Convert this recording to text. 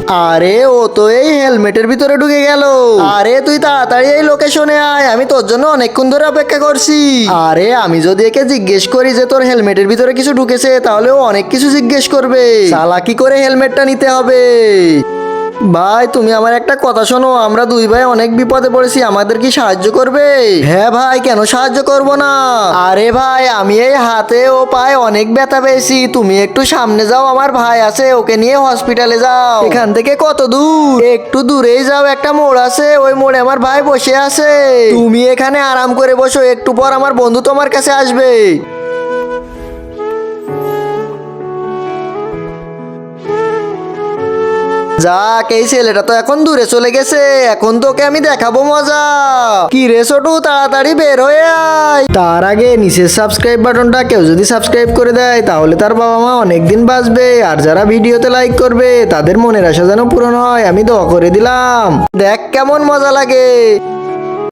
আরে ও তো এই হেলমেটের ভিতরে ঢুকে গেল। আরে তুই তাড়াতাড়ি এই লোকেশনে আয়, আমি তোর জন্য অনেকক্ষণ ধরে অপেক্ষা করছি। আরে আমি যদি একে জিজ্ঞেস করি যে তোর হেলমেটের ভিতরে কিছু ঢুকেছে, তাহলে ও অনেক কিছু জিজ্ঞেস করবে। চালাকি করে হেলমেটটা নিতে হবে। ভাই তুমি আমার একটা কথা শোনো, আমরা দুই ভাই অনেক বিপদে পড়েছি, আমাদের কি সাহায্য করবে? হ্যাঁ ভাই, কেন সাহায্য করব না। আরে ভাই আমি এই হাতে ও পায়ে অনেক ব্যথা পেয়েছি, তুমি একটু সামনে যাও, আমার ভাই আছে, ওকে নিয়ে হসপিটালে যাও। এখান থেকে কত দূর? একটু দূরেই যাও, একটা মোড় আছে, ওই মোড়ে আমার ভাই বসে আছে। তুমি এখানে আরাম করে বসো, একটু পর আমার বন্ধু তোমার কাছে আসবে। যাক, এই ছেলেটা তো এখন দূরে চলে গেছে, এখন তোকে আমি দেখাবো মজা। কি রে ছোটু, তাড়াতাড়ি বের হয়ে আয়। তার আগে নিচের সাবস্ক্রাইব বাটনটা কেউ যদি সাবস্ক্রাইব করে দেয়, তাহলে তার বাবা মা অনেকদিন বাঁচবে। আর যারা ভিডিওতে লাইক করবে, তাদের মনের আশা যেন পূরণ হয়, আমি দোয়া করে দিলাম। দেখ কেমন মজা লাগে।